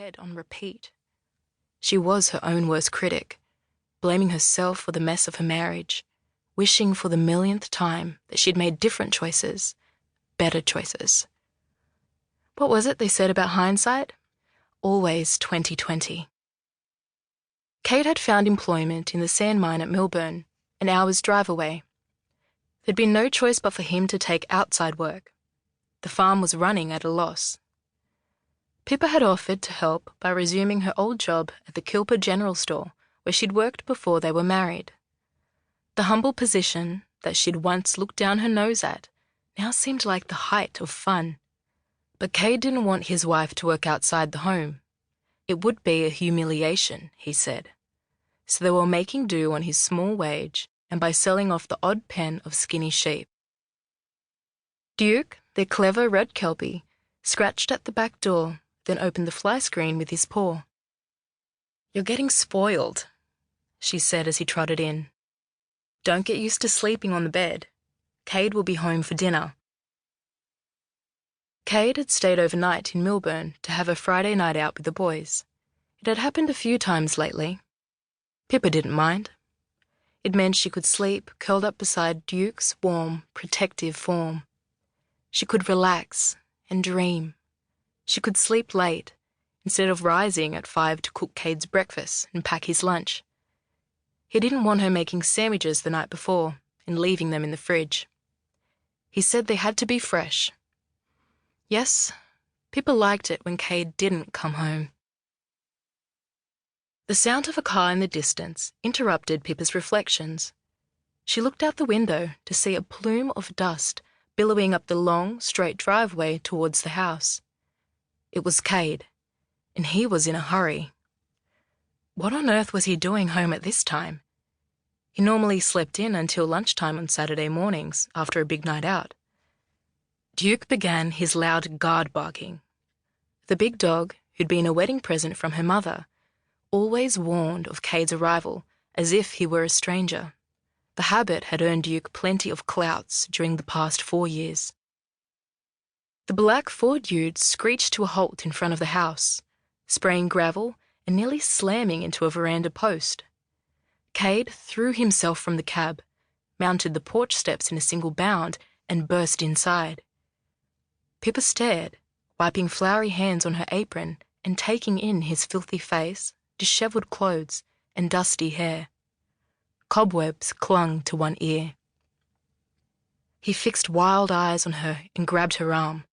head on repeat. She was her own worst critic, blaming herself for the mess of her marriage, wishing for the millionth time that she'd made different choices, better choices. What was it they said about hindsight? Always 20/20. Kate had found employment in the sand mine at Millburn, an hour's drive away. There'd been no choice but for him to take outside work. The farm was running at a loss. Pippa had offered to help by resuming her old job at the Kilper General Store, where she'd worked before they were married. The humble position that she'd once looked down her nose at now seemed like the height of fun. But Cade didn't want his wife to work outside the home. It would be a humiliation, he said. So they were making do on his small wage and by selling off the odd pen of skinny sheep. Duke, their clever red kelpie, scratched at the back door, then opened the fly screen with his paw. "You're getting spoiled," she said as he trotted in. "Don't get used to sleeping on the bed. Cade will be home for dinner." Cade had stayed overnight in Millburn to have a Friday night out with the boys. It had happened a few times lately. Pippa didn't mind. It meant she could sleep curled up beside Duke's warm, protective form. She could relax and dream. She could sleep late, instead of rising at 5 to cook Cade's breakfast and pack his lunch. He didn't want her making sandwiches the night before and leaving them in the fridge. He said they had to be fresh. Yes, Pippa liked it when Cade didn't come home. The sound of a car in the distance interrupted Pippa's reflections. She looked out the window to see a plume of dust billowing up the long, straight driveway towards the house. It was Cade, and he was in a hurry. What on earth was he doing home at this time? He normally slept in until lunchtime on Saturday mornings after a big night out. Duke began his loud guard barking. The big dog, who'd been a wedding present from her mother, always warned of Cade's arrival as if he were a stranger. The habit had earned Duke plenty of clouts during the past 4 years. The black Ford Ute screeched to a halt in front of the house, spraying gravel and nearly slamming into a veranda post. Cade threw himself from the cab, mounted the porch steps in a single bound, and burst inside. Pippa stared, wiping floury hands on her apron and taking in his filthy face, dishevelled clothes, and dusty hair. Cobwebs clung to one ear. He fixed wild eyes on her and grabbed her arm.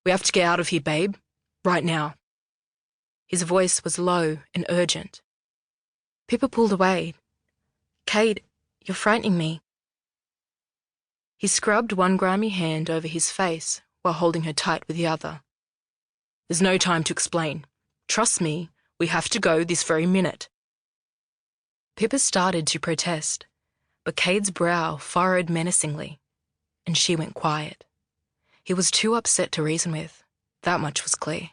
"We have to get out of here, babe. Right now." His voice was low and urgent. Pippa pulled away. "Cade, you're frightening me." He scrubbed one grimy hand over his face while holding her tight with the other. "There's no time to explain. Trust me, we have to go this very minute." Pippa started to protest, but Cade's brow furrowed menacingly, and she went quiet. He was too upset to reason with. That much was clear.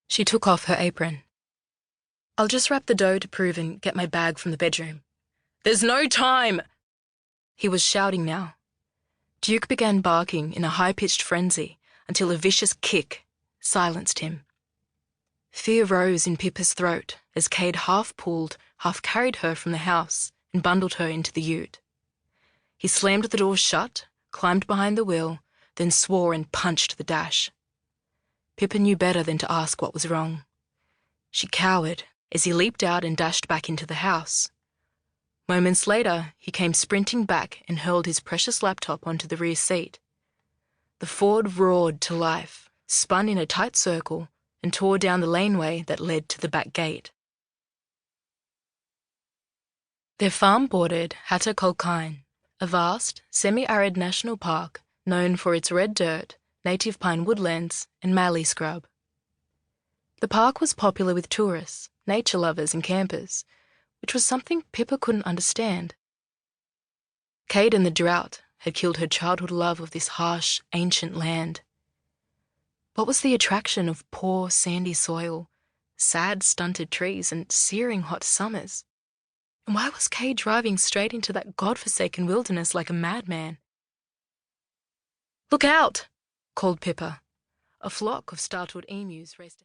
She took off her apron. "I'll just wrap the dough to prove and get my bag from the bedroom." "There's no time!" He was shouting now. Duke began barking in a high-pitched frenzy until a vicious kick silenced him. Fear rose in Pippa's throat as Cade half-pulled, half-carried her from the house and bundled her into the ute. He slammed the door shut, climbed behind the wheel, then swore and punched the dash. Pippa knew better than to ask what was wrong. She cowered as he leaped out and dashed back into the house. Moments later, he came sprinting back and hurled his precious laptop onto the rear seat. The Ford roared to life, spun in a tight circle, and tore down the laneway that led to the back gate. Their farm bordered Hatter Colquhoun, a vast, semi-arid national park known for its red dirt, native pine woodlands, and mallee scrub. The park was popular with tourists, nature lovers and campers, which was something Pippa couldn't understand. Cade and the drought had killed her childhood love of this harsh, ancient land. What was the attraction of poor, sandy soil, sad, stunted trees, and searing hot summers? And why was Cade driving straight into that godforsaken wilderness like a madman? "Look out!" called Pippa. A flock of startled emus raced ahead.